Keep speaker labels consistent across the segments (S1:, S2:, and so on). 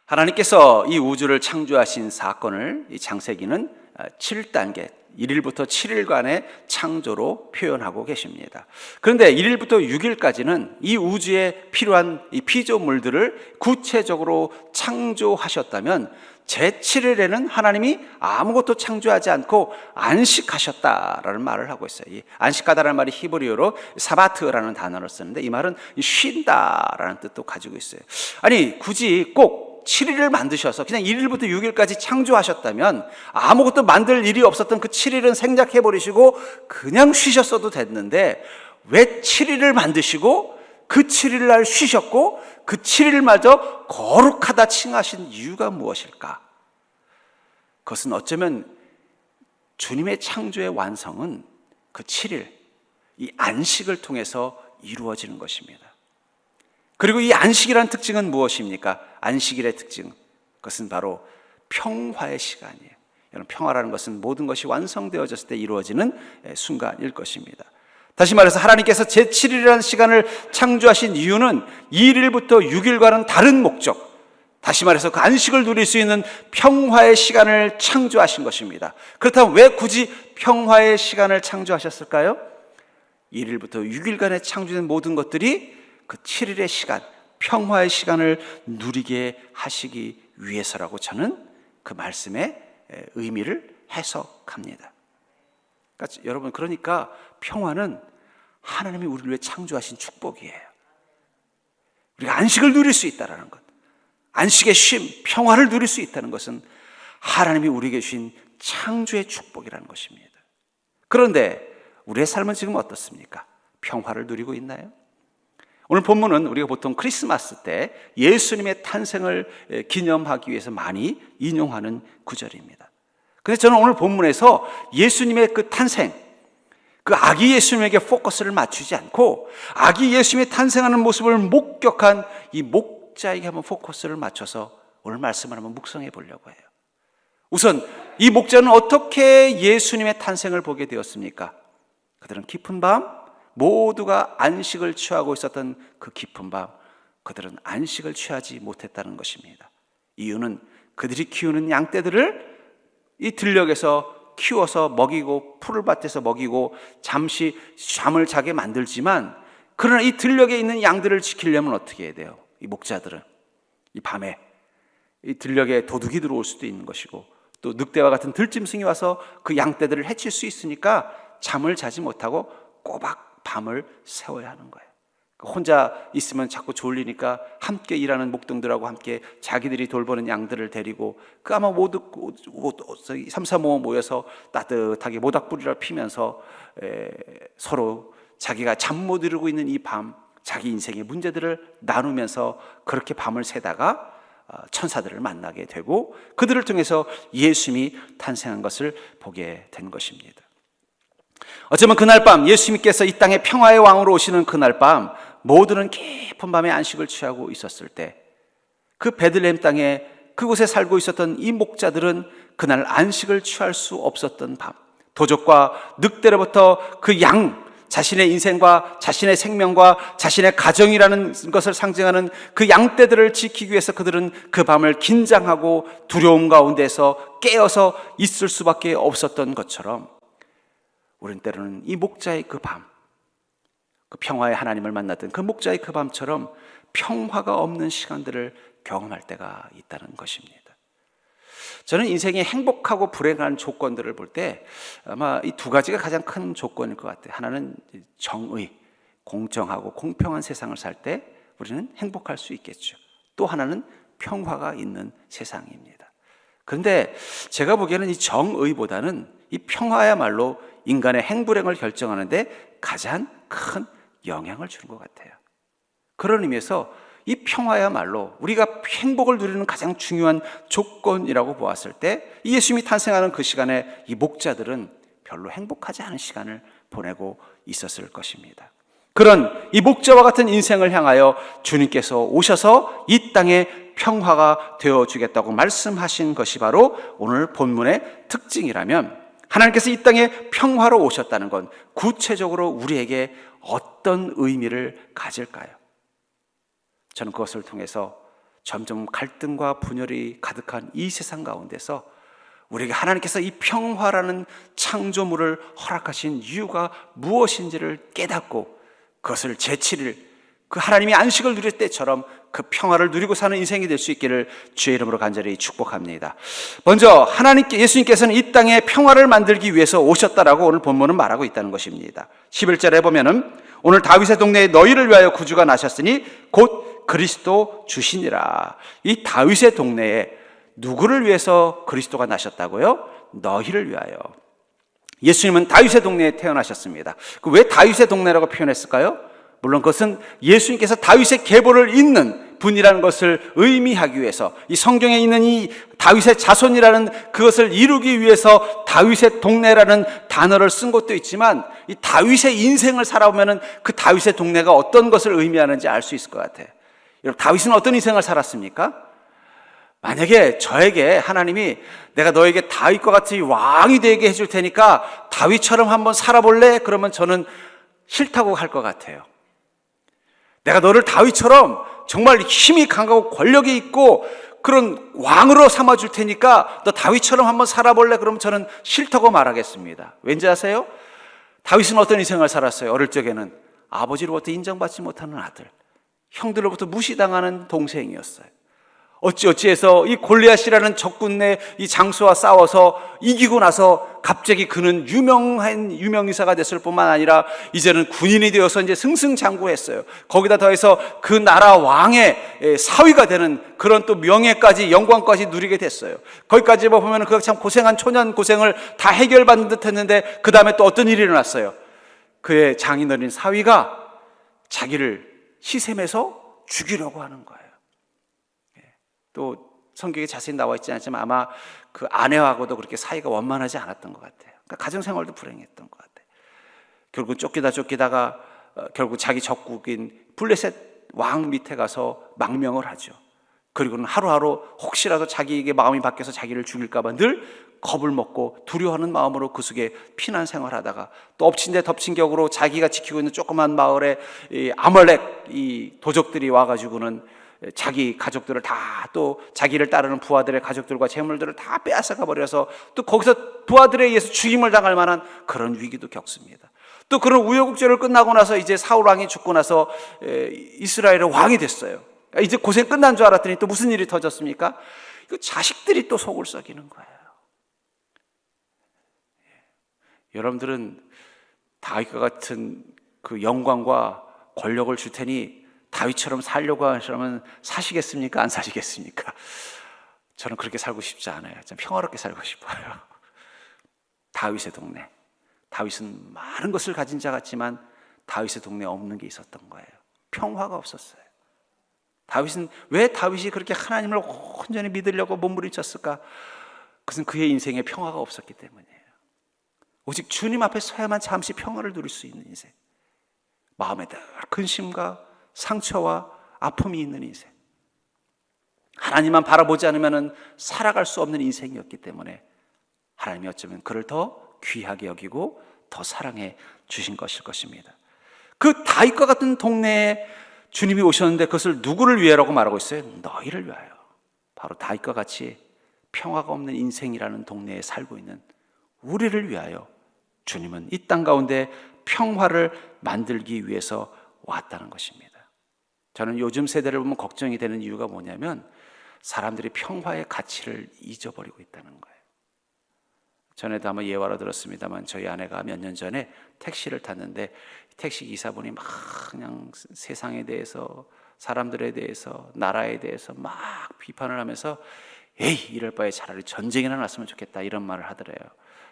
S1: 하나님께서 이 우주를 창조하신 사건을 이 창세기는 7단계 1일부터 7일간의 창조로 표현하고 계십니다. 그런데 1일부터 6일까지는 이 우주에 필요한 이 피조물들을 구체적으로 창조하셨다면 제7일에는 하나님이 아무것도 창조하지 않고 안식하셨다라는 말을 하고 있어요. 이 안식하다라는 말이 히브리어로 사바트라는 단어를 쓰는데 이 말은 쉰다라는 뜻도 가지고 있어요. 아니 굳이 꼭 7일을 만드셔서 그냥 1일부터 6일까지 창조하셨다면 아무것도 만들 일이 없었던 그 7일은 생략해버리시고 그냥 쉬셨어도 됐는데 왜 7일을 만드시고 그 7일날 쉬셨고 그 7일마저 거룩하다 칭하신 이유가 무엇일까? 그것은 어쩌면 주님의 창조의 완성은 그 7일, 이 안식을 통해서 이루어지는 것입니다. 그리고 이 안식이라는 특징은 무엇입니까? 안식일의 특징, 그것은 바로 평화의 시간이에요. 여러분, 평화라는 것은 모든 것이 완성되어졌을 때 이루어지는 순간일 것입니다. 다시 말해서 하나님께서 제7일이라는 시간을 창조하신 이유는 2일부터 6일과는 다른 목적, 다시 말해서 그 안식을 누릴 수 있는 평화의 시간을 창조하신 것입니다. 그렇다면 왜 굳이 평화의 시간을 창조하셨을까요? 1일부터 6일간에 창조된 모든 것들이 그 7일의 시간, 평화의 시간을 누리게 하시기 위해서라고 저는 그 말씀의 의미를 해석합니다. 그러니까 여러분, 그러니까 평화는 하나님이 우리를 위해 창조하신 축복이에요. 우리가 안식을 누릴 수 있다는 것, 안식의 쉼, 평화를 누릴 수 있다는 것은 하나님이 우리에게 주신 창조의 축복이라는 것입니다. 그런데 우리의 삶은 지금 어떻습니까? 평화를 누리고 있나요? 오늘 본문은 우리가 보통 크리스마스 때 예수님의 탄생을 기념하기 위해서 많이 인용하는 구절입니다. 그래서 저는 오늘 본문에서 예수님의 그 탄생, 그 아기 예수님에게 포커스를 맞추지 않고 아기 예수님이 탄생하는 모습을 목격한 이 목자에게 한번 포커스를 맞춰서 오늘 말씀을 한번 묵상해 보려고 해요. 우선 이 목자는 어떻게 예수님의 탄생을 보게 되었습니까? 그들은 깊은 밤, 모두가 안식을 취하고 있었던 그 깊은 밤, 그들은 안식을 취하지 못했다는 것입니다. 이유는 그들이 키우는 양떼들을 이 들녘에서 키워서 먹이고 풀밭에서 먹이고 잠시 잠을 자게 만들지만, 그러나 이 들녘에 있는 양들을 지키려면 어떻게 해야 돼요? 이 목자들은 이 밤에 이 들녘에 도둑이 들어올 수도 있는 것이고 또 늑대와 같은 들짐승이 와서 그 양떼들을 해칠 수 있으니까 잠을 자지 못하고 꼬박 밤을 새워야 하는 거예요. 혼자 있으면 자꾸 졸리니까 함께 일하는 목동들하고 함께 자기들이 돌보는 양들을 데리고 그 아마 모두 3, 4, 5 모여서 따뜻하게 모닥불이라 피면서 서로 자기가 잠 못 이루고 있는 이 밤, 자기 인생의 문제들을 나누면서 그렇게 밤을 새다가 천사들을 만나게 되고 그들을 통해서 예수님이 탄생한 것을 보게 된 것입니다. 어쩌면 그날 밤 예수님께서 이 땅에 평화의 왕으로 오시는 그날 밤 모두는 깊은 밤에 안식을 취하고 있었을 때 그 베들레헴 땅에 그곳에 살고 있었던 이 목자들은 그날 안식을 취할 수 없었던 밤, 도적과 늑대로부터 그 양, 자신의 인생과 자신의 생명과 자신의 가정이라는 것을 상징하는 그 양떼들을 지키기 위해서 그들은 그 밤을 긴장하고 두려움 가운데서 깨어서 있을 수밖에 없었던 것처럼 우리는 때로는 이 목자의 그 밤, 그 평화의 하나님을 만났던 그 목자의 그 밤처럼 평화가 없는 시간들을 경험할 때가 있다는 것입니다. 저는 인생의 행복하고 불행한 조건들을 볼 때 아마 이 두 가지가 가장 큰 조건일 것 같아요. 하나는 정의, 공정하고 공평한 세상을 살 때 우리는 행복할 수 있겠죠. 또 하나는 평화가 있는 세상입니다. 그런데 제가 보기에는 이 정의보다는 이 평화야말로 인간의 행불행을 결정하는데 가장 큰 영향을 주는 것 같아요. 그런 의미에서 이 평화야말로 우리가 행복을 누리는 가장 중요한 조건이라고 보았을 때 이 예수님이 탄생하는 그 시간에 이 목자들은 별로 행복하지 않은 시간을 보내고 있었을 것입니다. 그런 이 목자와 같은 인생을 향하여 주님께서 오셔서 이 땅에 평화가 되어주겠다고 말씀하신 것이 바로 오늘 본문의 특징이라면, 하나님께서 이 땅에 평화로 오셨다는 건 구체적으로 우리에게 어떤 의미를 가질까요? 저는 그것을 통해서 점점 갈등과 분열이 가득한 이 세상 가운데서 우리에게 하나님께서 이 평화라는 창조물을 허락하신 이유가 무엇인지를 깨닫고 그것을 제7일 그 하나님이 안식을 누릴 때처럼 그 평화를 누리고 사는 인생이 될 수 있기를 주의 이름으로 간절히 축복합니다. 먼저 예수님께서는 이 땅에 평화를 만들기 위해서 오셨다라고 오늘 본문은 말하고 있다는 것입니다. 11절에 보면은 오늘 다윗의 동네에 너희를 위하여 구주가 나셨으니 곧 그리스도 주시니라. 이 다윗의 동네에 누구를 위해서 그리스도가 나셨다고요? 너희를 위하여. 예수님은 다윗의 동네에 태어나셨습니다. 왜 다윗의 동네라고 표현했을까요? 물론 그것은 예수님께서 다윗의 계보를 잇는 분이라는 것을 의미하기 위해서, 이 성경에 있는 이 다윗의 자손이라는 그것을 이루기 위해서 다윗의 동네라는 단어를 쓴 것도 있지만, 이 다윗의 인생을 살아보면 그 다윗의 동네가 어떤 것을 의미하는지 알 수 있을 것 같아요. 여러분, 다윗은 어떤 인생을 살았습니까? 만약에 저에게 하나님이 내가 너에게 다윗과 같이 왕이 되게 해줄 테니까 다윗처럼 한번 살아볼래? 그러면 저는 싫다고 할 것 같아요. 내가 너를 다윗처럼 정말 힘이 강하고 권력이 있고 그런 왕으로 삼아줄 테니까 너 다윗처럼 한번 살아볼래? 그러면 저는 싫다고 말하겠습니다. 왠지 아세요? 다윗은 어떤 인생을 살았어요? 어릴 적에는 아버지로부터 인정받지 못하는 아들, 형들로부터 무시당하는 동생이었어요. 어찌어찌해서 이 골리앗이라는 적군의 이 장수와 싸워서 이기고 나서 갑자기 그는 유명인사가 됐을 뿐만 아니라 이제는 군인이 되어서 이제 승승장구했어요. 거기다 더해서 그 나라 왕의 사위가 되는 그런 또 명예까지, 영광까지 누리게 됐어요. 거기까지 보면 그가 참 고생한 초년 고생을 다 해결받는 듯 했는데 그 다음에 또 어떤 일이 일어났어요? 그의 장인어린 사위가 자기를 시샘해서 죽이려고 하는 거예요. 또 성경에 자세히 나와 있지 않지만 아마 그 아내하고도 그렇게 사이가 원만하지 않았던 것 같아요. 그러니까 가정생활도 불행했던 것 같아요. 결국 쫓기다가 결국 자기 적국인 블레셋 왕 밑에 가서 망명을 하죠. 그리고는 하루하루 혹시라도 자기에게 마음이 바뀌어서 자기를 죽일까 봐 늘 겁을 먹고 두려워하는 마음으로 그 속에 피난 생활하다가 또 엎친 데 덮친 격으로 자기가 지키고 있는 조그만 마을에 이 아말렉 이 도적들이 와가지고는 자기 가족들을 다, 또 자기를 따르는 부하들의 가족들과 재물들을 다 빼앗아가 버려서 또 거기서 부하들에 의해서 죽임을 당할 만한 그런 위기도 겪습니다. 또 그런 우여곡절을 끝나고 나서 이제 사울 왕이 죽고 나서 이스라엘의 왕이 됐어요. 이제 고생 끝난 줄 알았더니 또 무슨 일이 터졌습니까? 그 자식들이 또 속을 썩이는 거예요. 여러분들은 다윗과 같은 그 영광과 권력을 줄 테니 다윗처럼 살려고 하시면 사시겠습니까? 안 사시겠습니까? 저는 그렇게 살고 싶지 않아요. 좀 평화롭게 살고 싶어요. 다윗의 동네. 다윗은 많은 것을 가진 자 같지만 다윗의 동네에 없는 게 있었던 거예요. 평화가 없었어요. 왜 다윗이 그렇게 하나님을 온전히 믿으려고 몸부림쳤을까? 그것은 그의 인생에 평화가 없었기 때문이에요. 오직 주님 앞에 서야만 잠시 평화를 누릴 수 있는 인생. 마음에 늘 근심과 상처와 아픔이 있는 인생, 하나님만 바라보지 않으면 살아갈 수 없는 인생이었기 때문에 하나님이 어쩌면 그를 더 귀하게 여기고 더 사랑해 주신 것일 것입니다. 그 다윗과 같은 동네에 주님이 오셨는데 그것을 누구를 위해라고 말하고 있어요? 너희를 위하여. 바로 다윗과 같이 평화가 없는 인생이라는 동네에 살고 있는 우리를 위하여 주님은 이 땅 가운데 평화를 만들기 위해서 왔다는 것입니다. 저는 요즘 세대를 보면 걱정이 되는 이유가 뭐냐면 사람들이 평화의 가치를 잊어버리고 있다는 거예요. 전에도 한번 예화로 들었습니다만 저희 아내가 몇 년 전에 택시를 탔는데 택시 기사분이 막 그냥 세상에 대해서, 사람들에 대해서, 나라에 대해서 막 비판을 하면서 에이, 이럴 바에 차라리 전쟁이나 났으면 좋겠다 이런 말을 하더래요.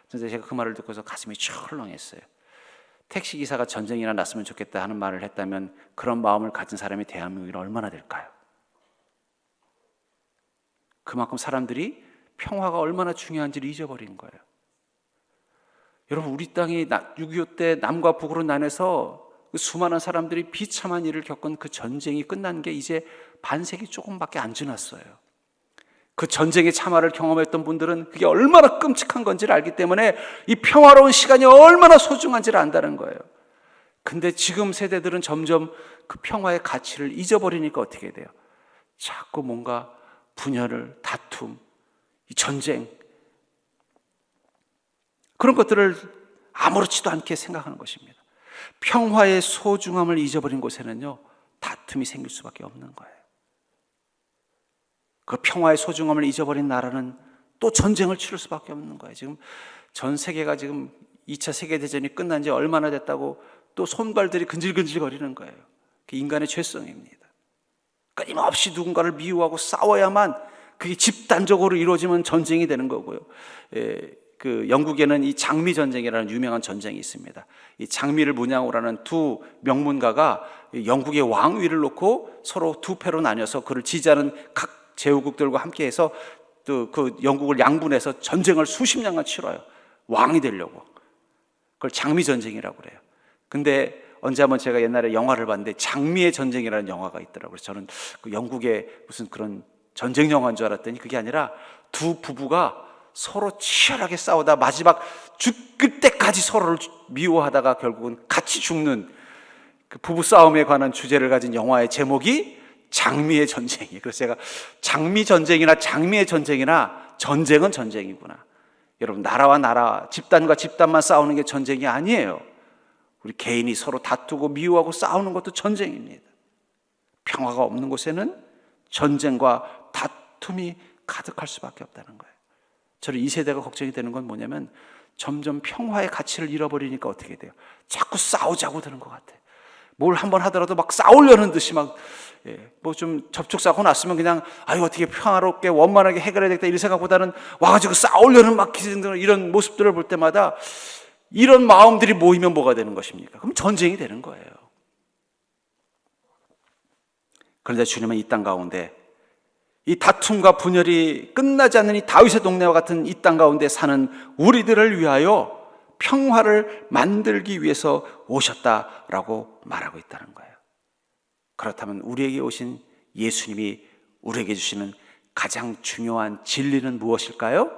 S1: 그래서 제가 그 말을 듣고서 가슴이 철렁했어요. 택시기사가 전쟁이나 났으면 좋겠다 하는 말을 했다면 그런 마음을 가진 사람이 대한민국에 얼마나 될까요? 그만큼 사람들이 평화가 얼마나 중요한지를 잊어버린 거예요. 여러분, 우리 땅이 6.25 때 남과 북으로 나눠서 그 수많은 사람들이 비참한 일을 겪은 그 전쟁이 끝난 게 이제 반세기 조금밖에 안 지났어요. 그 전쟁의 참화를 경험했던 분들은 그게 얼마나 끔찍한 건지를 알기 때문에 이 평화로운 시간이 얼마나 소중한지를 안다는 거예요. 근데 지금 세대들은 점점 그 평화의 가치를 잊어버리니까 어떻게 돼요? 자꾸 뭔가 분열을, 다툼, 전쟁, 그런 것들을 아무렇지도 않게 생각하는 것입니다. 평화의 소중함을 잊어버린 곳에는요, 다툼이 생길 수밖에 없는 거예요. 그 평화의 소중함을 잊어버린 나라는 또 전쟁을 치를 수밖에 없는 거예요. 지금 전 세계가 지금 2차 세계대전이 끝난 지 얼마나 됐다고 또 손발들이 근질근질 거리는 거예요. 그게 인간의 죄성입니다. 끊임없이 누군가를 미워하고 싸워야만 그게 집단적으로 이루어지면 전쟁이 되는 거고요. 그 영국에는 이 장미 전쟁이라는 유명한 전쟁이 있습니다. 이 장미를 문양으로 하는 두 명문가가 영국의 왕위를 놓고 서로 두 패로 나뉘어서 그를 지지하는 각 제후국들과 함께해서 또 그 영국을 양분해서 전쟁을 수십 년간 치러요. 왕이 되려고. 그걸 장미 전쟁이라고 그래요. 근데 언제 한번 제가 옛날에 영화를 봤는데 장미의 전쟁이라는 영화가 있더라고요. 그래서 저는 그 영국의 무슨 그런 전쟁 영화인 줄 알았더니 그게 아니라 두 부부가 서로 치열하게 싸우다 마지막 죽을 때까지 서로를 미워하다가 결국은 같이 죽는 그 부부 싸움에 관한 주제를 가진 영화의 제목이 장미의 전쟁이에요. 그래서 제가 장미 전쟁이나 장미의 전쟁이나 전쟁은 전쟁이구나. 여러분, 나라와 나라, 집단과 집단만 싸우는 게 전쟁이 아니에요. 우리 개인이 서로 다투고 미워하고 싸우는 것도 전쟁입니다. 평화가 없는 곳에는 전쟁과 다툼이 가득할 수밖에 없다는 거예요. 저는 이 세대가 걱정이 되는 건 뭐냐면 점점 평화의 가치를 잃어버리니까 어떻게 돼요? 자꾸 싸우자고 되는 것 같아요. 뭘 한번 하더라도 막 싸우려는 듯이 막 뭐 좀 접촉사고 났으면 그냥 아유 어떻게 평화롭게 원만하게 해결해야 되겠다 이런 생각보다는 와가지고 싸우려는 막 이런 모습들을 볼 때마다 이런 마음들이 모이면 뭐가 되는 것입니까? 그럼 전쟁이 되는 거예요. 그런데 주님은 이 땅 가운데 이 다툼과 분열이 끝나지 않는 이 다윗의 동네와 같은 이 땅 가운데 사는 우리들을 위하여 평화를 만들기 위해서 오셨다라고 말하고 있다는 거예요. 그렇다면 우리에게 오신 예수님이 우리에게 주시는 가장 중요한 진리는 무엇일까요?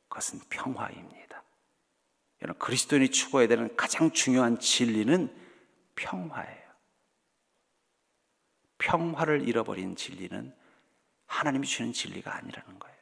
S1: 그것은 평화입니다. 여러분, 그리스도인이 추구해야 되는 가장 중요한 진리는 평화예요. 평화를 잃어버린 진리는 하나님이 주시는 진리가 아니라는 거예요.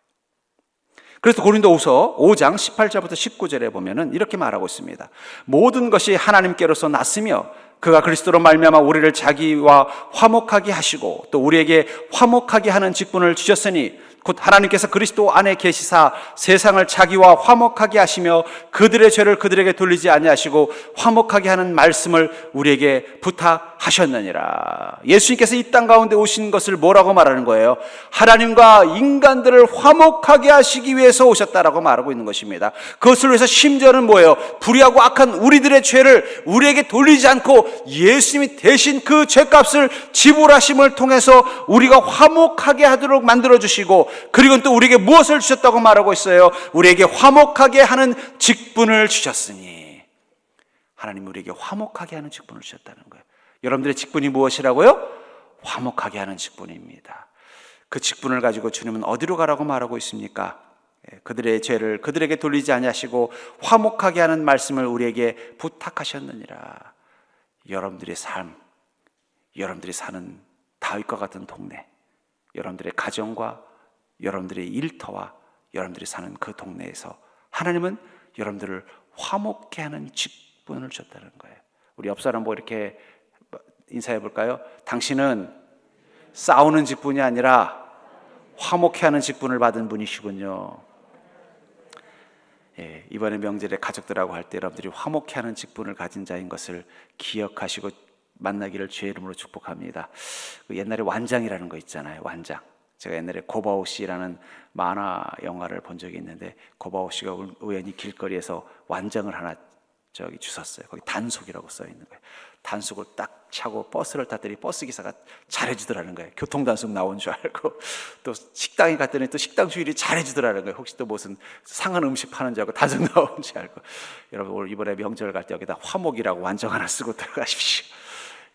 S1: 그래서 고린도후서 5장 18절부터 19절에 보면은 이렇게 말하고 있습니다. 모든 것이 하나님께로서 났으며 그가 그리스도로 말미암아 우리를 자기와 화목하게 하시고 또 우리에게 화목하게 하는 직분을 주셨으니 곧 하나님께서 그리스도 안에 계시사 세상을 자기와 화목하게 하시며 그들의 죄를 그들에게 돌리지 아니하시고 화목하게 하는 말씀을 우리에게 부탁하셨느니라. 예수님께서 이 땅 가운데 오신 것을 뭐라고 말하는 거예요? 하나님과 인간들을 화목하게 하시기 위해서 오셨다라고 말하고 있는 것입니다. 그것을 위해서 심지어는 뭐예요? 불의하고 악한 우리들의 죄를 우리에게 돌리지 않고 예수님이 대신 그 죄값을 지불하심을 통해서 우리가 화목하게 하도록 만들어주시고, 그리고 또 우리에게 무엇을 주셨다고 말하고 있어요? 우리에게 화목하게 하는 직분을 주셨으니. 하나님 우리에게 화목하게 하는 직분을 주셨다는 거예요. 여러분들의 직분이 무엇이라고요? 화목하게 하는 직분입니다. 그 직분을 가지고 주님은 어디로 가라고 말하고 있습니까? 그들의 죄를 그들에게 돌리지 아니하시고 화목하게 하는 말씀을 우리에게 부탁하셨느니라. 여러분들의 삶, 여러분들이 사는 다윗과 같은 동네, 여러분들의 가정과 여러분들의 일터와 여러분들이 사는 그 동네에서 하나님은 여러분들을 화목케 하는 직분을 줬다는 거예요. 우리 옆 사람 뭐 이렇게 인사해 볼까요? 당신은 싸우는 직분이 아니라 화목케 하는 직분을 받은 분이시군요. 예, 이번에 명절에 가족들하고 할 때 여러분들이 화목케 하는 직분을 가진 자인 것을 기억하시고 만나기를 주의 이름으로 축복합니다. 그 옛날에 완장이라는 거 있잖아요. 완장. 제가 옛날에 고바오 씨라는 만화 영화를 본 적이 있는데 고바오 씨가 우연히 길거리에서 완장을 하나 주웠어요. 거기 단속이라고 써 있는 거예요. 단속을 딱 차고 버스를 탔더니 버스 기사가 잘해주더라는 거예요. 교통단속 나온 줄 알고. 또 식당에 갔더니 또 식당 주인이 잘해주더라는 거예요. 혹시 또 무슨 상한 음식 파는 줄 알고 단속 나온 줄 알고. 여러분 오늘 이번에 명절 갈 때 여기다 화목이라고 완정 하나 쓰고 들어가십시오.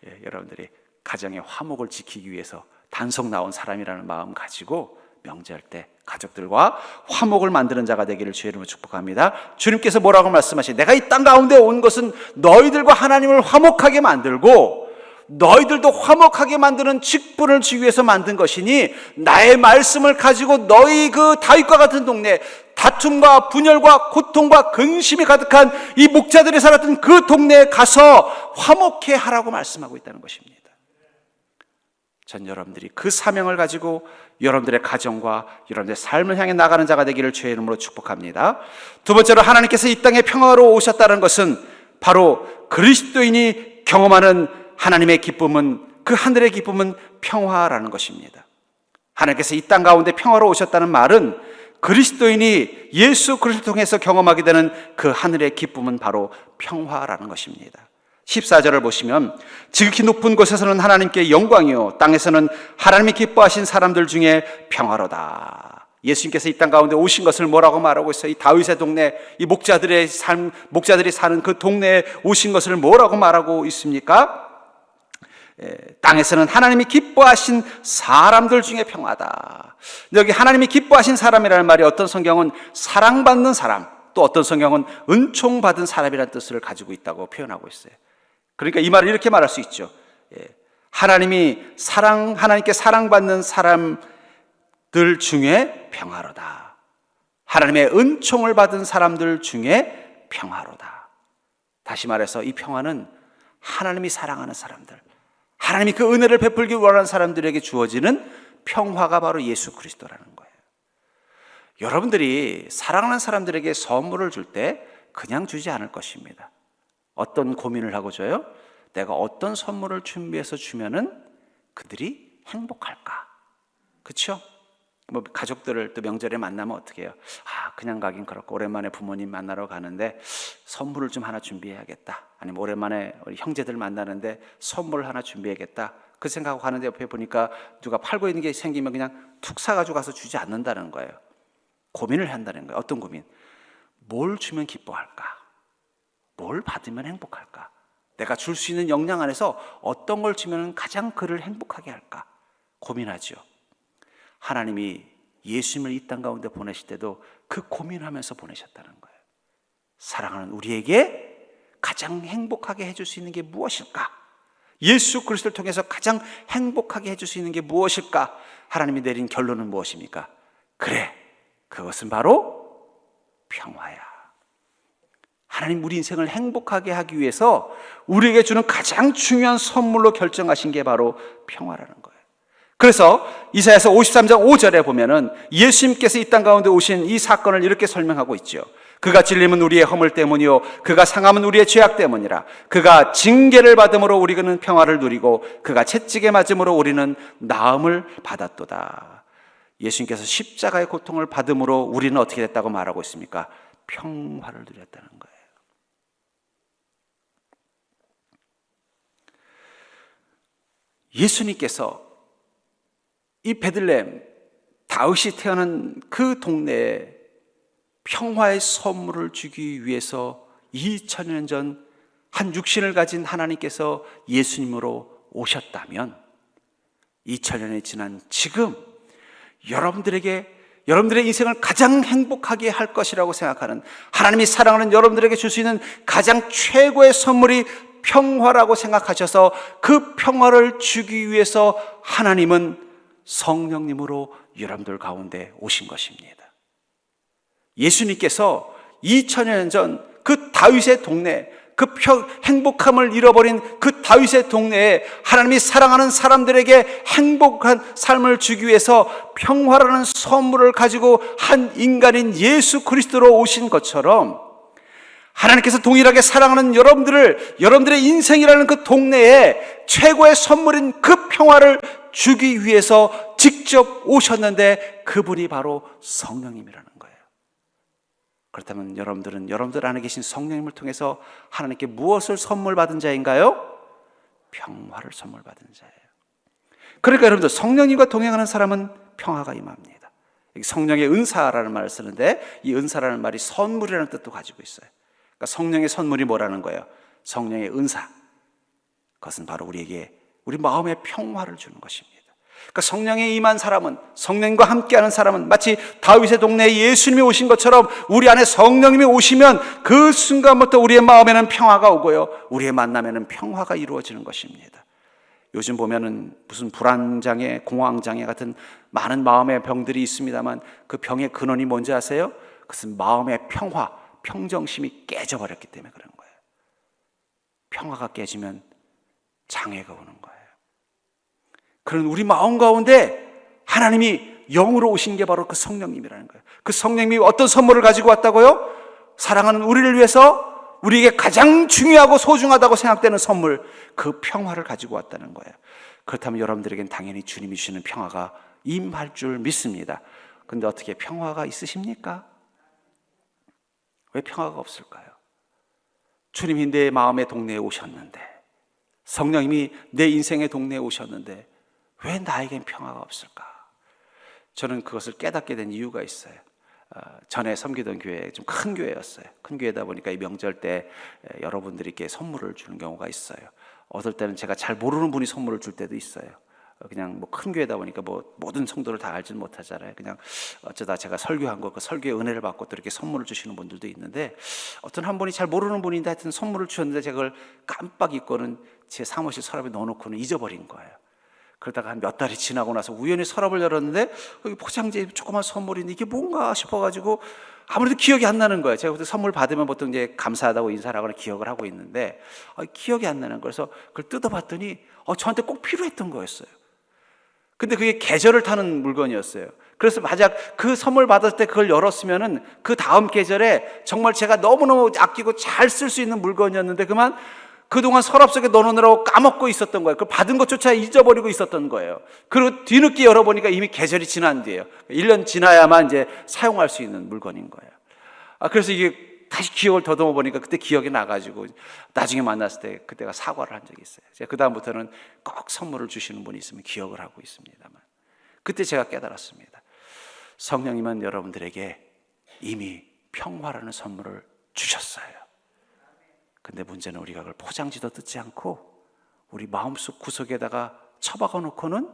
S1: 예, 여러분들이 가정의 화목을 지키기 위해서 단속 나온 사람이라는 마음 가지고 명절 때 가족들과 화목을 만드는 자가 되기를 주의 이름으로 축복합니다. 주님께서 뭐라고 말씀하시니 내가 이 땅 가운데 온 것은 너희들과 하나님을 화목하게 만들고 너희들도 화목하게 만드는 직분을 주기 위해서 만든 것이니 나의 말씀을 가지고 너희 그 다윗과 같은 동네, 다툼과 분열과 고통과 근심이 가득한 이 목자들이 살았던 그 동네에 가서 화목해 하라고 말씀하고 있다는 것입니다. 전 여러분들이 그 사명을 가지고 여러분들의 가정과 여러분들의 삶을 향해 나가는 자가 되기를 주의 이름으로 축복합니다. 두 번째로, 하나님께서 이 땅에 평화로 오셨다는 것은 바로 그리스도인이 경험하는 하나님의 기쁨은, 그 하늘의 기쁨은 평화라는 것입니다. 하나님께서 이 땅 가운데 평화로 오셨다는 말은 그리스도인이 예수 그리스도를 통해서 경험하게 되는 그 하늘의 기쁨은 바로 평화라는 것입니다. 14절을 보시면 지극히 높은 곳에서는 하나님께 영광이요 땅에서는 하나님이 기뻐하신 사람들 중에 평화로다. 예수님께서 이 땅 가운데 오신 것을 뭐라고 말하고 있어요? 이 다윗의 동네, 이 목자들의 삶, 목자들이 사는 그 동네에 오신 것을 뭐라고 말하고 있습니까? 땅에서는 하나님이 기뻐하신 사람들 중에 평화다. 여기 하나님이 기뻐하신 사람이라는 말이 어떤 성경은 사랑받는 사람, 또 어떤 성경은 은총받은 사람이라는 뜻을 가지고 있다고 표현하고 있어요. 그러니까 이 말을 이렇게 말할 수 있죠. 하나님께 사랑받는 사람들 중에 평화로다. 하나님의 은총을 받은 사람들 중에 평화로다. 다시 말해서 이 평화는 하나님이 사랑하는 사람들, 하나님이 그 은혜를 베풀기 원하는 사람들에게 주어지는 평화가 바로 예수 그리스도라는 거예요. 여러분들이 사랑하는 사람들에게 선물을 줄 때 그냥 주지 않을 것입니다. 어떤 고민을 하고 줘요? 내가 어떤 선물을 준비해서 주면은 그들이 행복할까? 그렇죠? 뭐 가족들을 또 명절에 만나면 어떻게 해요? 그냥 가긴 그렇고 오랜만에 부모님 만나러 가는데 선물을 좀 하나 준비해야겠다. 아니면 오랜만에 우리 형제들 만나는데 선물을 하나 준비해야겠다. 그 생각하고 가는데 옆에 보니까 누가 팔고 있는 게 생기면 그냥 툭 사가지고 가서 주지 않는다는 거예요. 고민을 한다는 거예요. 어떤 고민? 뭘 주면 기뻐할까? 뭘 받으면 행복할까? 내가 줄 수 있는 역량 안에서 어떤 걸 주면 가장 그를 행복하게 할까? 고민하죠. 하나님이 예수님을 이 땅 가운데 보내실 때도 그 고민하면서 보내셨다는 거예요. 사랑하는 우리에게 가장 행복하게 해줄 수 있는 게 무엇일까? 예수 그리스도를 통해서 가장 행복하게 해줄 수 있는 게 무엇일까? 하나님이 내린 결론은 무엇입니까? 그래, 그것은 바로 평화야. 하나님 우리 인생을 행복하게 하기 위해서 우리에게 주는 가장 중요한 선물로 결정하신 게 바로 평화라는 거예요. 그래서 이사야서 53장 5절에 보면은 예수님께서 이 땅 가운데 오신 이 사건을 이렇게 설명하고 있죠. 그가 찔림은 우리의 허물 때문이요 그가 상함은 우리의 죄악 때문이라. 그가 징계를 받음으로 우리는 평화를 누리고 그가 채찍에 맞음으로 우리는 나음을 받았도다. 예수님께서 십자가의 고통을 받음으로 우리는 어떻게 됐다고 말하고 있습니까? 평화를 누렸다는 거예요. 예수님께서 이 베들레헴, 다윗이 태어난 그 동네에 평화의 선물을 주기 위해서 2000년 전 한 육신을 가진 하나님께서 예수님으로 오셨다면 2000년이 지난 지금 여러분들의 인생을 가장 행복하게 할 것이라고 생각하는, 하나님이 사랑하는 여러분들에게 줄 수 있는 가장 최고의 선물이 평화라고 생각하셔서 그 평화를 주기 위해서 하나님은 성령님으로 여러분들 가운데 오신 것입니다. 예수님께서 2000년 전 그 다윗의 동네, 그 행복함을 잃어버린 그 다윗의 동네에 하나님이 사랑하는 사람들에게 행복한 삶을 주기 위해서 평화라는 선물을 가지고 한 인간인 예수 그리스도로 오신 것처럼 하나님께서 동일하게 사랑하는 여러분들의 인생이라는 그 동네에 최고의 선물인 그 평화를 주기 위해서 직접 오셨는데 그분이 바로 성령님이라는 거예요. 그렇다면 여러분들 안에 계신 성령님을 통해서 하나님께 무엇을 선물 받은 자인가요? 평화를 선물 받은 자예요. 그러니까 여러분들, 성령님과 동행하는 사람은 평화가 임합니다. 여기 성령의 은사라는 말을 쓰는데 이 은사라는 말이 선물이라는 뜻도 가지고 있어요. 그러니까 성령의 선물이 뭐라는 거예요? 성령의 은사. 그것은 바로 우리 마음에 평화를 주는 것입니다. 그러니까 성령에 임한 사람은, 성령님과 함께하는 사람은 마치 다윗의 동네에 예수님이 오신 것처럼 우리 안에 성령님이 오시면 그 순간부터 우리의 마음에는 평화가 오고요, 우리의 만남에는 평화가 이루어지는 것입니다. 요즘 보면은 무슨 불안장애, 공황장애 같은 많은 마음의 병들이 있습니다만 그 병의 근원이 뭔지 아세요? 그것은 마음의 평화, 평정심이 깨져버렸기 때문에 그런 거예요. 평화가 깨지면 장애가 오는 거예요. 그런 우리 마음 가운데 하나님이 영으로 오신 게 바로 그 성령님이라는 거예요. 그 성령님이 어떤 선물을 가지고 왔다고요? 사랑하는 우리를 위해서 우리에게 가장 중요하고 소중하다고 생각되는 선물, 그 평화를 가지고 왔다는 거예요. 그렇다면 여러분들에겐 당연히 주님이 주시는 평화가 임할 줄 믿습니다. 근데 어떻게 평화가 있으십니까? 왜 평화가 없을까요? 주님이 내 마음의 동네에 오셨는데, 성령님이 내 인생의 동네에 오셨는데 왜 나에겐 평화가 없을까? 저는 그것을 깨닫게 된 이유가 있어요. 전에 섬기던 교회 좀 큰 교회였어요. 큰 교회다 보니까 이 명절 때 여러분들이 이렇게 선물을 주는 경우가 있어요. 어떨 때는 제가 잘 모르는 분이 선물을 줄 때도 있어요. 그냥 뭐 큰 교회다 보니까 뭐 모든 성도를 다 알지는 못하잖아요. 그냥 어쩌다 제가 설교한 거, 그 설교의 은혜를 받고 또 이렇게 선물을 주시는 분들도 있는데, 어떤 한 분이 잘 모르는 분인데 하여튼 선물을 주셨는데 제가 그걸 깜빡 잊고는 제 사무실 서랍에 넣어놓고는 잊어버린 거예요. 그러다가 한 몇 달이 지나고 나서 우연히 서랍을 열었는데 여기 포장지에 조그만 선물인데 이게 뭔가 싶어가지고 아무래도 기억이 안 나는 거예요. 제가 그때 선물 받으면 보통 이제 감사하다고 인사를 하거나 기억을 하고 있는데 기억이 안 나는 거예요. 그래서 그걸 뜯어봤더니 저한테 꼭 필요했던 거였어요. 근데 그게 계절을 타는 물건이었어요. 그래서 만약 그 선물 받았을 때 그걸 열었으면은 그 다음 계절에 정말 제가 너무너무 아끼고 잘 쓸 수 있는 물건이었는데 그만 그동안 서랍 속에 넣어놓느라고 까먹고 있었던 거예요. 그 받은 것조차 잊어버리고 있었던 거예요. 그리고 뒤늦게 열어보니까 이미 계절이 지난 뒤에요. 1년 지나야만 이제 사용할 수 있는 물건인 거예요. 그래서 이게 다시 기억을 더듬어 보니까 그때 기억이 나가지고 나중에 만났을 때 그때가 사과를 한 적이 있어요. 제가 그다음부터는 꼭 선물을 주시는 분이 있으면 기억을 하고 있습니다만, 그때 제가 깨달았습니다. 성령님은 여러분들에게 이미 평화라는 선물을 주셨어요. 근데 문제는 우리가 그걸 포장지도 뜯지 않고 우리 마음속 구석에다가 처박아 놓고는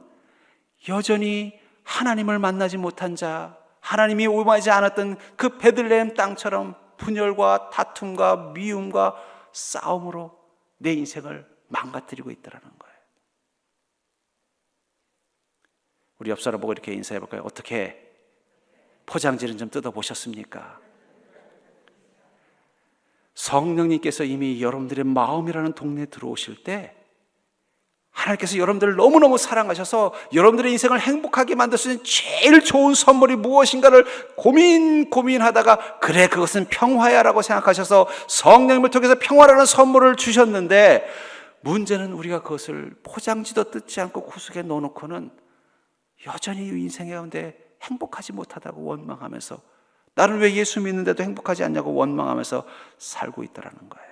S1: 여전히 하나님을 만나지 못한 자, 하나님이 오하지 않았던 그 베들레헴 땅처럼 분열과 다툼과 미움과 싸움으로 내 인생을 망가뜨리고 있다는 거예요. 우리 옆 사람 보고 이렇게 인사해 볼까요? 어떻게 포장지는 좀 뜯어보셨습니까? 성령님께서 이미 여러분들의 마음이라는 동네에 들어오실 때 하나님께서 여러분들을 너무너무 사랑하셔서 여러분들의 인생을 행복하게 만들 수 있는 제일 좋은 선물이 무엇인가를 고민하다가 그래 그것은 평화야 라고 생각하셔서 성령님을 통해서 평화라는 선물을 주셨는데, 문제는 우리가 그것을 포장지도 뜯지 않고 구석에 넣어놓고는 여전히 인생의 가운데 행복하지 못하다고 원망하면서, 나는 왜 예수 믿는데도 행복하지 않냐고 원망하면서 살고 있다는 거예요.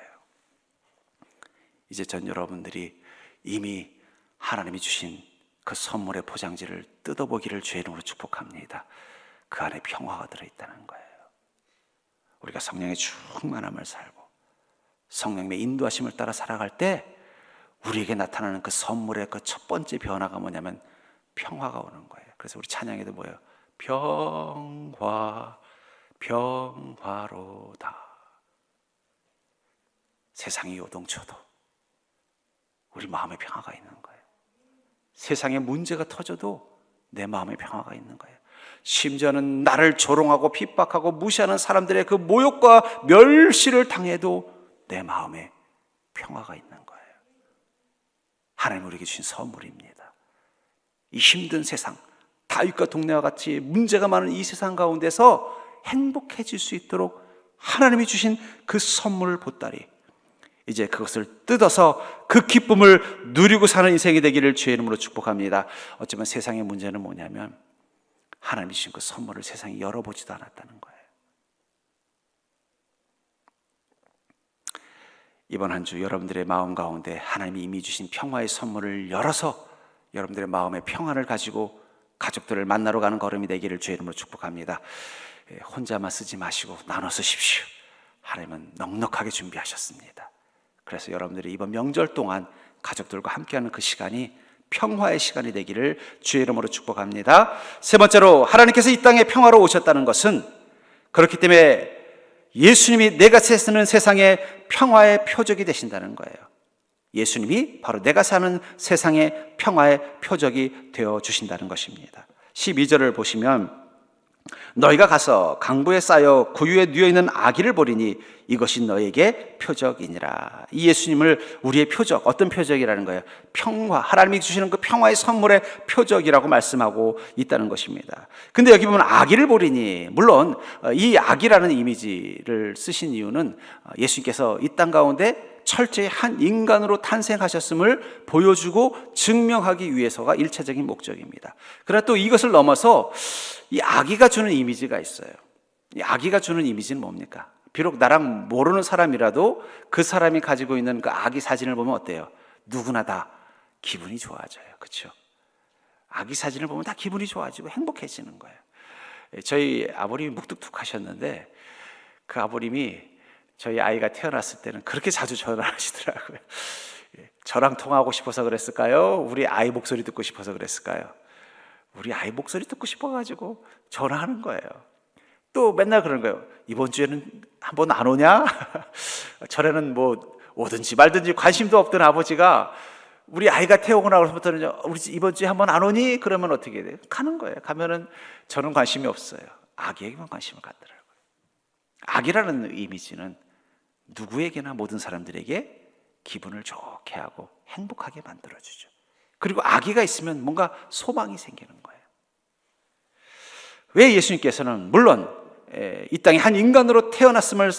S1: 이제 전 여러분들이 이미 하나님이 주신 그 선물의 포장지를 뜯어보기를 주의 이름으로 축복합니다. 그 안에 평화가 들어있다는 거예요. 우리가 성령의 충만함을 살고 성령의 인도하심을 따라 살아갈 때 우리에게 나타나는 그 선물의 그 첫 번째 변화가 뭐냐면 평화가 오는 거예요. 그래서 우리 찬양에도 뭐예요? 평화로다. 세상이 요동쳐도 우리 마음에 평화가 있는 거예요. 세상에 문제가 터져도 내 마음에 평화가 있는 거예요. 심지어는 나를 조롱하고 핍박하고 무시하는 사람들의 그 모욕과 멸시를 당해도 내 마음에 평화가 있는 거예요. 하나님 우리에게 주신 선물입니다. 이 힘든 세상, 다윗과 동네와 같이 문제가 많은 이 세상 가운데서 행복해질 수 있도록 하나님이 주신 그 선물을 보따리, 이제 그것을 뜯어서 그 기쁨을 누리고 사는 인생이 되기를 주의 이름으로 축복합니다. 어쩌면 세상의 문제는 뭐냐면 하나님이 주신 그 선물을 세상이 열어보지도 않았다는 거예요. 이번 한 주 여러분들의 마음 가운데 하나님이 이미 주신 평화의 선물을 열어서 여러분들의 마음의 평안을 가지고 가족들을 만나러 가는 걸음이 되기를 주의 이름으로 축복합니다. 혼자만 쓰지 마시고 나눠 쓰십시오. 하나님은 넉넉하게 준비하셨습니다. 그래서 여러분들이 이번 명절 동안 가족들과 함께하는 그 시간이 평화의 시간이 되기를 주의 이름으로 축복합니다. 세 번째로, 하나님께서 이 땅에 평화로 오셨다는 것은 그렇기 때문에 예수님이 내가 쓰는 세상의 평화의 표적이 되신다는 거예요. 예수님이 바로 내가 사는 세상의 평화의 표적이 되어 주신다는 것입니다. 12절을 보시면 너희가 가서 강보에 쌓여 구유에 누워있는 아기를 보리니 이것이 너에게 표적이니라. 이 예수님을 우리의 표적, 어떤 표적이라는 거예요? 평화, 하나님이 주시는 그 평화의 선물의 표적이라고 말씀하고 있다는 것입니다. 근데 여기 보면 아기를 보리니, 물론 이 아기라는 이미지를 쓰신 이유는 예수님께서 이 땅 가운데 철저히 한 인간으로 탄생하셨음을 보여주고 증명하기 위해서가 일차적인 목적입니다. 그러나 또 이것을 넘어서 이 아기가 주는 이미지가 있어요. 이 아기가 주는 이미지는 뭡니까? 비록 나랑 모르는 사람이라도 그 사람이 가지고 있는 그 아기 사진을 보면 어때요? 누구나 다 기분이 좋아져요. 그렇죠? 아기 사진을 보면 다 기분이 좋아지고 행복해지는 거예요. 저희 아버님이 묵뚝뚝하셨는데 그 아버님이 저희 아이가 태어났을 때는 그렇게 자주 전화를 하시더라고요. 저랑 통화하고 싶어서 그랬을까요? 우리 아이 목소리 듣고 싶어서 그랬을까요? 우리 아이 목소리 듣고 싶어가지고 전화하는 거예요. 또 맨날 그러는 거예요. 이번 주에는 한번 안 오냐? 전에는 뭐 오든지 말든지 관심도 없던 아버지가 우리 아이가 태어나고 나서부터는 우리 이번 주에 한번 안 오니? 그러면 어떻게 돼요? 가는 거예요. 가면은 저는 관심이 없어요. 아기에게만 관심을 갖더라고요. 아기라는 이미지는 누구에게나 모든 사람들에게 기분을 좋게 하고 행복하게 만들어주죠. 그리고 아기가 있으면 뭔가 소망이 생기는 거예요. 왜 예수님께서는 물론 이 땅에 한 인간으로 태어났음을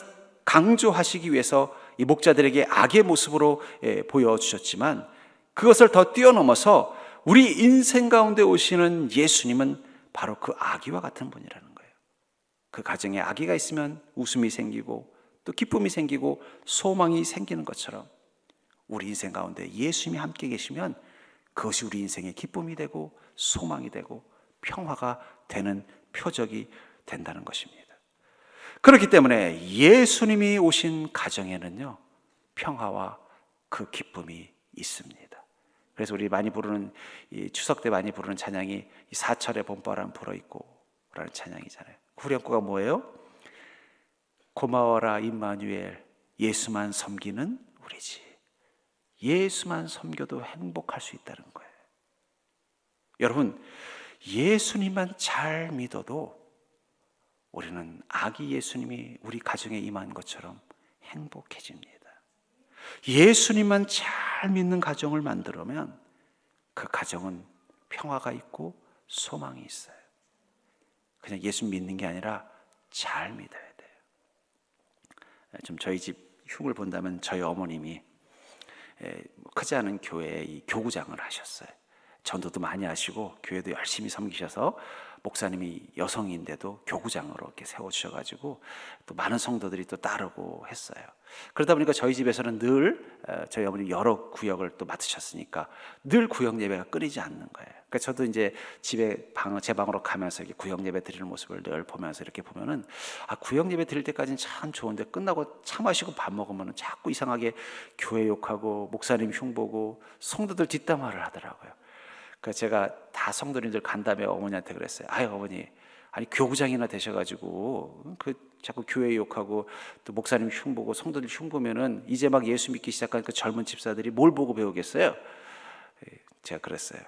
S1: 강조하시기 위해서 이 목자들에게 아기의 모습으로 보여주셨지만 그것을 더 뛰어넘어서 우리 인생 가운데 오시는 예수님은 바로 그 아기와 같은 분이라는 거예요. 그 가정에 아기가 있으면 웃음이 생기고 또 기쁨이 생기고 소망이 생기는 것처럼 우리 인생 가운데 예수님이 함께 계시면 그것이 우리 인생의 기쁨이 되고 소망이 되고 평화가 되는 표적이 된다는 것입니다. 그렇기 때문에 예수님이 오신 가정에는요, 평화와 그 기쁨이 있습니다. 그래서 우리 많이 부르는 이 추석 때 많이 부르는 찬양이 이 사철의 봄바람 불어있고 라는 찬양이잖아요. 후렴구가 뭐예요? 고마워라 임마누엘, 예수만 섬기는 우리지. 예수만 섬겨도 행복할 수 있다는 거예요. 여러분, 예수님만 잘 믿어도 우리는 아기 예수님이 우리 가정에 임한 것처럼 행복해집니다. 예수님만 잘 믿는 가정을 만들면 그 가정은 평화가 있고 소망이 있어요. 그냥 예수 믿는 게 아니라 잘 믿어야 돼요. 좀 저희 집 흉을 본다면 저희 어머님이 크지 않은 교회에 이 교구장을 하셨어요. 전도도 많이 하시고 교회도 열심히 섬기셔서 목사님이 여성인데도 교구장으로 이렇게 세워주셔가지고 또 많은 성도들이 또 따르고 했어요. 그러다 보니까 저희 집에서는 늘 저희 어머니 여러 구역을 또 맡으셨으니까 늘 구역 예배가 끊이지 않는 거예요. 그러니까 저도 이제 집에 제 방으로 가면서 이렇게 구역 예배 드리는 모습을 늘 보면서 이렇게 보면은 구역 예배 드릴 때까지는 참 좋은데 끝나고 차 마시고 밥 먹으면은 자꾸 이상하게 교회 욕하고 목사님 흉보고 성도들 뒷담화를 하더라고요. 그 제가 다 성도님들 간 다음에 어머니한테 그랬어요. 어머니, 교구장이나 되셔가지고 그 자꾸 교회 욕하고 또 목사님 흉보고 성도들 흉보면은 이제 막 예수 믿기 시작한 그 젊은 집사들이 뭘 보고 배우겠어요? 제가 그랬어요.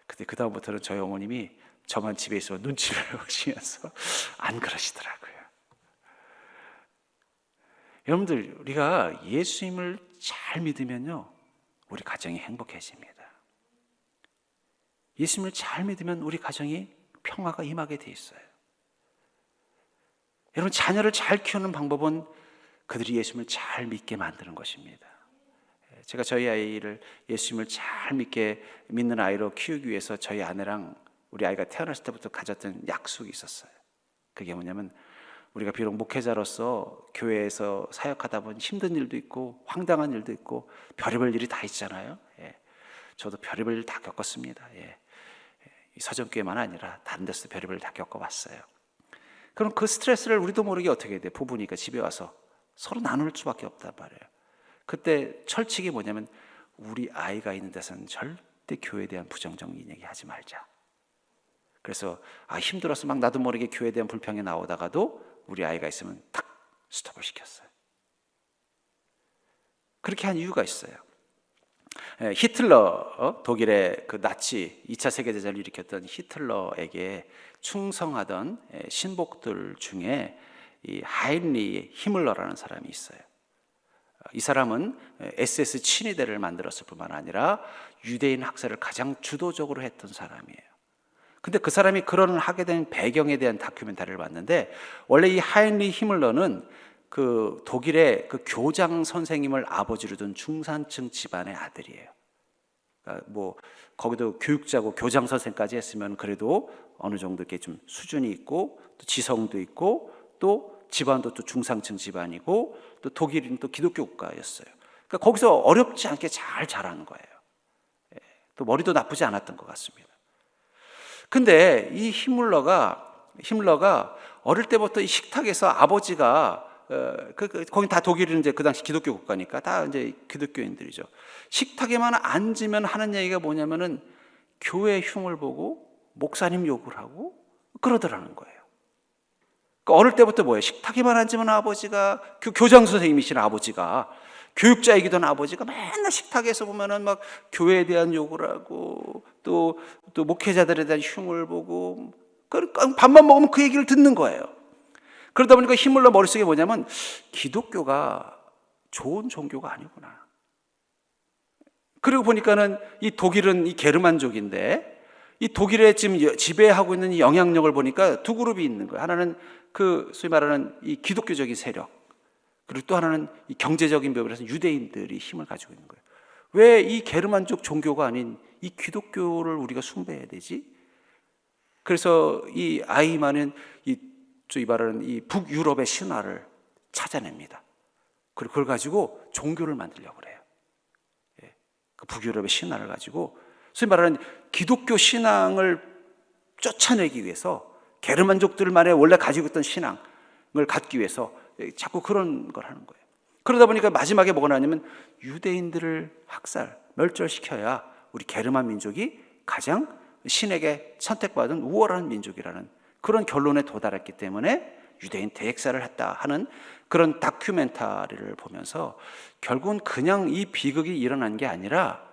S1: 근데 그 다음부터는 저희 어머님이 저만 집에 있으면 눈치를 보시면서 안 그러시더라고요. 여러분들, 우리가 예수님을 잘 믿으면요, 우리 가정이 행복해집니다. 예수님을 잘 믿으면 우리 가정이 평화가 임하게 돼 있어요. 여러분, 자녀를 잘 키우는 방법은 그들이 예수님을 잘 믿게 만드는 것입니다. 제가 저희 아이를 예수님을 잘 믿는 아이로 키우기 위해서 저희 아내랑 우리 아이가 태어났을 때부터 가졌던 약속이 있었어요. 그게 뭐냐면 우리가 비록 목회자로서 교회에서 사역하다 보면 힘든 일도 있고 황당한 일도 있고 별의별 일이 다 있잖아요. 저도 별의별 일 다 겪었습니다. 서정교회만 아니라 다른 데서 별의별 다 겪어봤어요. 그럼 그 스트레스를 우리도 모르게 어떻게 해야 돼? 부부니까 집에 와서 서로 나눌 수밖에 없단 말이에요. 그때 철칙이 뭐냐면 우리 아이가 있는 데서는 절대 교회에 대한 부정적인 얘기 하지 말자. 그래서 힘들어서 막 나도 모르게 교회에 대한 불평이 나오다가도 우리 아이가 있으면 탁 스톱을 시켰어요. 그렇게 한 이유가 있어요. 히틀러, 독일의 그 나치 2차 세계대전을 일으켰던 히틀러에게 충성하던 신복들 중에 이 하인리 히물러라는 사람이 있어요. 이 사람은 SS 친위대를 만들었을 뿐만 아니라 유대인 학살을 가장 주도적으로 했던 사람이에요. 근데 그 사람이 그런 하게 된 배경에 대한 다큐멘터리를 봤는데, 원래 이 하인리 히물러는 그 독일의 그 교장 선생님을 아버지로 둔 중산층 집안의 아들이에요. 그러니까 뭐 거기도 교육자고 교장 선생까지 했으면 그래도 어느 정도 이렇게 좀 수준이 있고 또 지성도 있고 또 집안도 또 중상층 집안이고 또 독일은 또 기독교 국가였어요. 그러니까 거기서 어렵지 않게 잘 자라는 거예요. 또 머리도 나쁘지 않았던 것 같습니다. 근데 이 히물러가 어릴 때부터 이 식탁에서 아버지가 거기 다 독일은 이제 그 당시 기독교 국가니까 다 이제 기독교인들이죠. 식탁에만 앉으면 하는 얘기가 뭐냐면은 교회 흉을 보고 목사님 욕을 하고 그러더라는 거예요. 그러니까 어릴 때부터 뭐예요? 식탁에만 앉으면 아버지가 교장 선생님이신 아버지가 교육자이기도 한 아버지가 맨날 식탁에서 보면은 막 교회에 대한 욕을 하고 또 목회자들에 대한 흉을 보고 그러니까 밥만 먹으면 그 얘기를 듣는 거예요. 그러다 보니까 히물러 머릿속에 뭐냐면 기독교가 좋은 종교가 아니구나. 그리고 보니까는 이 독일은 이 게르만족인데 이 독일에 지금 지배하고 있는 이 영향력을 보니까 두 그룹이 있는 거예요. 하나는 그 소위 말하는 이 기독교적인 세력, 그리고 또 하나는 이 경제적인 벽에서 유대인들이 힘을 가지고 있는 거예요. 왜 이 게르만족 종교가 아닌 이 기독교를 우리가 숭배해야 되지? 그래서 이 아이만은 저희 말하는 이 북유럽의 신화를 찾아냅니다. 그리고 그걸 가지고 종교를 만들려고 그래요. 그 북유럽의 신화를 가지고 소위 말하는 기독교 신앙을 쫓아내기 위해서 게르만족들만의 원래 가지고 있던 신앙을 갖기 위해서 자꾸 그런 걸 하는 거예요. 그러다 보니까 마지막에 뭐가 나냐면 유대인들을 멸절시켜야 우리 게르만 민족이 가장 신에게 선택받은 우월한 민족이라는 그런 결론에 도달했기 때문에 유대인 대역사를 했다 하는 그런 다큐멘터리를 보면서 결국은 그냥 이 비극이 일어난 게 아니라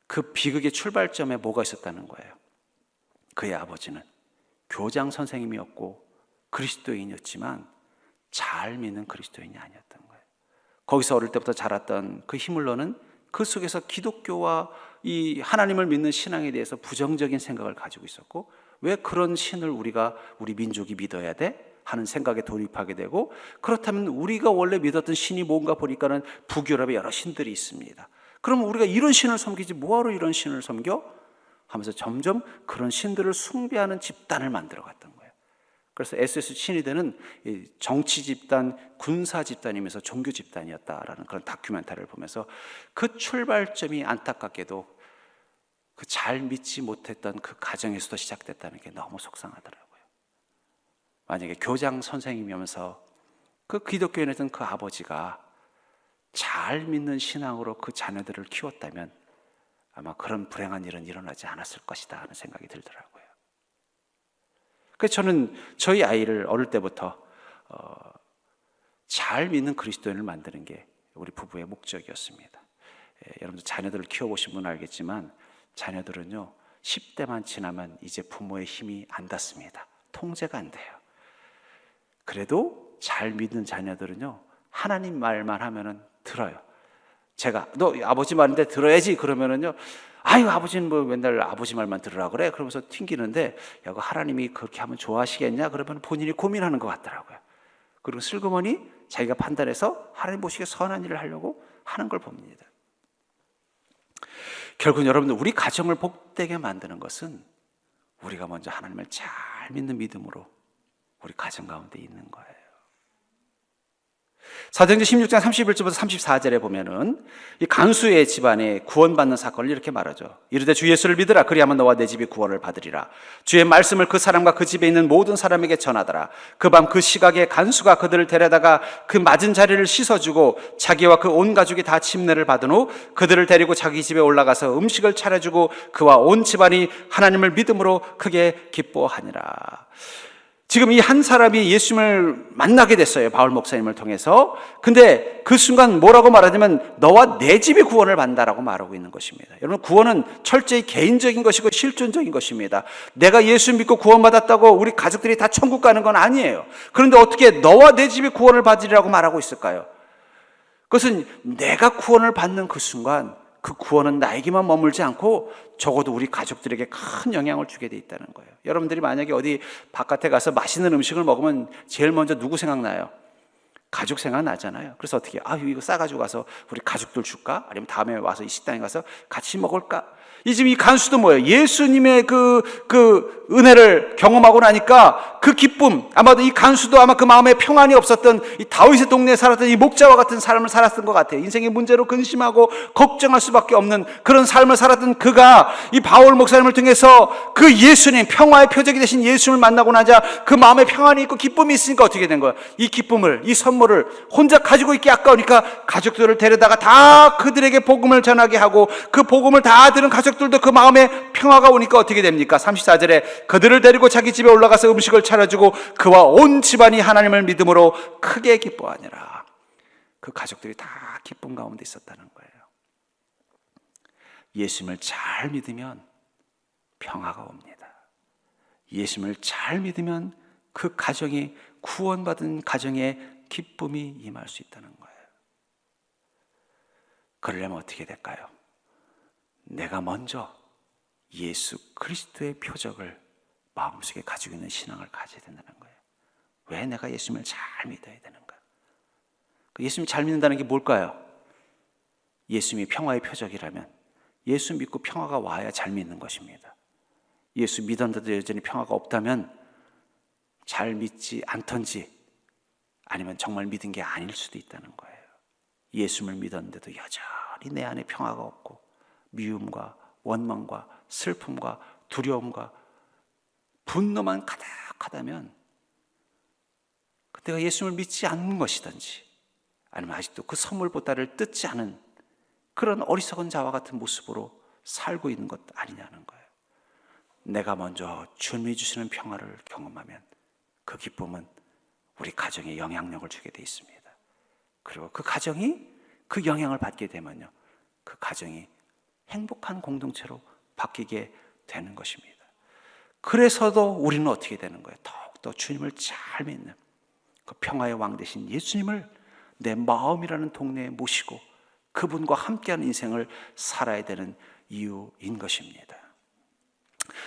S1: 그 비극의 출발점에 뭐가 있었다는 거예요. 그의 아버지는 교장 선생님이었고 그리스도인이었지만 잘 믿는 그리스도인이 아니었던 거예요. 거기서 어릴 때부터 자랐던 그 히물러는 그 속에서 기독교와 이 하나님을 믿는 신앙에 대해서 부정적인 생각을 가지고 있었고, 왜 그런 신을 우리 민족이 믿어야 돼? 하는 생각에 돌입하게 되고, 그렇다면 우리가 원래 믿었던 신이 뭔가 보니까는 북유럽에 여러 신들이 있습니다. 그럼 우리가 이런 신을 섬기지 뭐하러 이런 신을 섬겨? 하면서 점점 그런 신들을 숭배하는 집단을 만들어갔던 거예요. 그래서 SS 친위대는 정치 집단, 군사 집단이면서 종교 집단이었다라는 그런 다큐멘터리를 보면서 그 출발점이 안타깝게도 그 잘 믿지 못했던 그 가정에서도 시작됐다는 게 너무 속상하더라고요. 만약에 교장 선생님이면서 그 기독교인이었던 그 아버지가 잘 믿는 신앙으로 그 자녀들을 키웠다면 아마 그런 불행한 일은 일어나지 않았을 것이다 하는 생각이 들더라고요. 그래서 저는 저희 아이를 어릴 때부터 잘 믿는 그리스도인을 만드는 게 우리 부부의 목적이었습니다. 여러분들 자녀들을 키워보신 분은 알겠지만 자녀들은요 10대만 지나면 이제 부모의 힘이 안 닿습니다. 통제가 안 돼요. 그래도 잘 믿는 자녀들은요 하나님 말만 하면은 들어요. 제가 너 아버지 말인데 들어야지 그러면은요 아유 아버지는 뭐 맨날 아버지 말만 들으라 그래 그러면서 튕기는데 야, 그 하나님이 그렇게 하면 좋아하시겠냐 그러면 본인이 고민하는 것 같더라고요. 그리고 슬그머니 자기가 판단해서 하나님 보시기에 선한 일을 하려고 하는 걸 봅니다. 결국은 여러분들 우리 가정을 복되게 만드는 것은 우리가 먼저 하나님을 잘 믿는 믿음으로 우리 가정 가운데 있는 거예요. 사도행전 16장 31절부터 34절에 보면은 이 간수의 집안에 구원받는 사건을 이렇게 말하죠. 이르되 주 예수를 믿으라 그리하면 너와 내 집이 구원을 받으리라. 주의 말씀을 그 사람과 그 집에 있는 모든 사람에게 전하더라. 그 밤 그 시각에 간수가 그들을 데려다가 그 맞은 자리를 씻어주고 자기와 그 온 가족이 다 침례를 받은 후 그들을 데리고 자기 집에 올라가서 음식을 차려주고 그와 온 집안이 하나님을 믿음으로 크게 기뻐하니라. 지금 이 한 사람이 예수님을 만나게 됐어요. 바울 목사님을 통해서. 근데 그 순간 뭐라고 말하냐면 너와 내 집이 구원을 받는다라고 말하고 있는 것입니다. 여러분, 구원은 철저히 개인적인 것이고 실존적인 것입니다. 내가 예수 믿고 구원받았다고 우리 가족들이 다 천국 가는 건 아니에요. 그런데 어떻게 너와 내 집이 구원을 받으리라고 말하고 있을까요? 그것은 내가 구원을 받는 그 순간 그 구원은 나에게만 머물지 않고 적어도 우리 가족들에게 큰 영향을 주게 돼 있다는 거예요. 여러분들이 만약에 어디 바깥에 가서 맛있는 음식을 먹으면 제일 먼저 누구 생각나요? 가족 생각나잖아요. 그래서 어떻게 이거 싸가지고 가서 우리 가족들 줄까? 아니면 다음에 와서 이 식당에 가서 같이 먹을까? 지금 이 간수도 뭐예요? 예수님의 그 은혜를 경험하고 나니까 그 기쁨, 아마도 이 간수도 아마 그 마음에 평안이 없었던 이 다윗의 동네에 살았던 이 목자와 같은 삶을 살았던 것 같아요. 인생의 문제로 근심하고 걱정할 수밖에 없는 그런 삶을 살았던 그가 이 바울 목사님을 통해서 그 예수님, 평화의 표적이 되신 예수님을 만나고 나자 그 마음에 평안이 있고 기쁨이 있으니까 어떻게 된 거예요? 이 기쁨을, 이 선물을 혼자 가지고 있기 아까우니까 가족들을 데려다가 다 그들에게 복음을 전하게 하고 그 복음을 다 들은 가족들도 그 마음에 평화가 오니까 어떻게 됩니까? 34절에 그들을 데리고 자기 집에 올라가서 음식을 차려주고 그와 온 집안이 하나님을 믿음으로 크게 기뻐하니라. 그 가족들이 다 기쁨 가운데 있었다는 거예요. 예수님을 잘 믿으면 평화가 옵니다. 예수님을 잘 믿으면 그 가정이 구원받은 가정에 기쁨이 임할 수 있다는 거예요. 그러려면 어떻게 될까요? 내가 먼저 예수 그리스도의 표적을 마음속에 가지고 있는 신앙을 가져야 된다는 거예요. 왜 내가 예수님을 잘 믿어야 되는가? 예수님 잘 믿는다는 게 뭘까요? 예수님이 평화의 표적이라면 예수 믿고 평화가 와야 잘 믿는 것입니다. 예수 믿었는데도 여전히 평화가 없다면 잘 믿지 않던지 아니면 정말 믿은 게 아닐 수도 있다는 거예요. 예수를 믿었는데도 여전히 내 안에 평화가 없고 미움과 원망과 슬픔과 두려움과 분노만 가득하다면 그때가 예수를 믿지 않는 것이든지 아니면 아직도 그 선물보다를 뜯지 않은 그런 어리석은 자와 같은 모습으로 살고 있는 것 아니냐는 거예요. 내가 먼저 주님이 주시는 평화를 경험하면 그 기쁨은 우리 가정에 영향력을 주게 돼 있습니다. 그리고 그 가정이 그 영향을 받게 되면요, 그 가정이 행복한 공동체로 바뀌게 되는 것입니다. 그래서도 우리는 어떻게 되는 거예요? 더욱더 주님을 잘 믿는 그 평화의 왕 되신 예수님을 내 마음이라는 동네에 모시고 그분과 함께하는 인생을 살아야 되는 이유인 것입니다.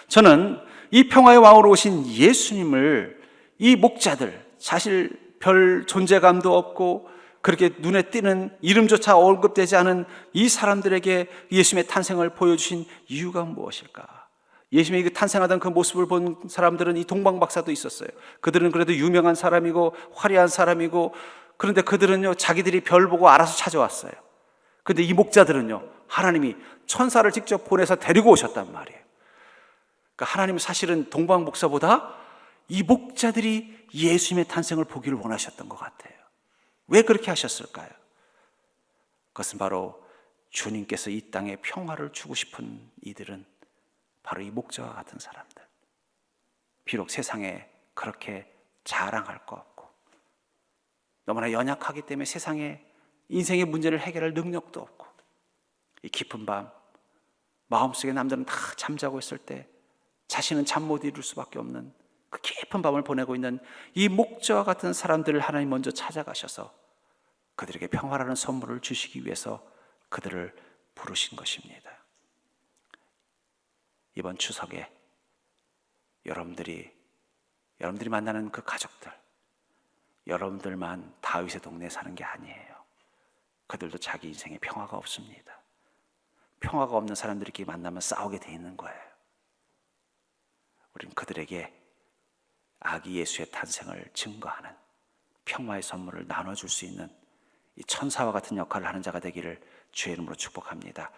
S1: 저는 이 평화의 왕으로 오신 예수님을 이 목자들, 사실 별 존재감도 없고 그렇게 눈에 띄는 이름조차 언급되지 않은 이 사람들에게 예수님의 탄생을 보여주신 이유가 무엇일까? 예수님이 그 탄생하던 그 모습을 본 사람들은 이 동방박사도 있었어요. 그들은 그래도 유명한 사람이고 화려한 사람이고, 그런데 그들은요 자기들이 별 보고 알아서 찾아왔어요. 그런데 이 목자들은요 하나님이 천사를 직접 보내서 데리고 오셨단 말이에요. 그러니까 하나님은 사실은 동방박사보다 이 목자들이 예수님의 탄생을 보기를 원하셨던 것 같아요. 왜 그렇게 하셨을까요? 그것은 바로 주님께서 이 땅에 평화를 주고 싶은 이들은 바로 이 목자와 같은 사람들. 비록 세상에 그렇게 자랑할 것 없고 너무나 연약하기 때문에 세상에 인생의 문제를 해결할 능력도 없고, 이 깊은 밤 마음속에 남들은 다 잠자고 있을 때 자신은 잠 못 이룰 수밖에 없는 그 깊은 밤을 보내고 있는 이 목자와 같은 사람들을 하나님 먼저 찾아가셔서 그들에게 평화라는 선물을 주시기 위해서 그들을 부르신 것입니다. 이번 추석에 여러분들이 만나는 그 가족들, 여러분들만 다윗의 동네에 사는 게 아니에요. 그들도 자기 인생에 평화가 없습니다. 평화가 없는 사람들끼리 만나면 싸우게 돼 있는 거예요. 우리는 그들에게 아기 예수의 탄생을 증거하는 평화의 선물을 나눠줄 수 있는 이 천사와 같은 역할을 하는 자가 되기를 주의 이름으로 축복합니다.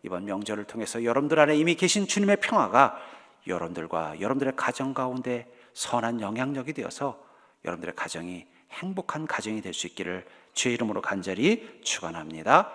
S1: 이번 명절을 통해서 여러분들 안에 이미 계신 주님의 평화가 여러분들과 여러분들의 가정 가운데 선한 영향력이 되어서 여러분들의 가정이 행복한 가정이 될 수 있기를 주의 이름으로 간절히 축원합니다.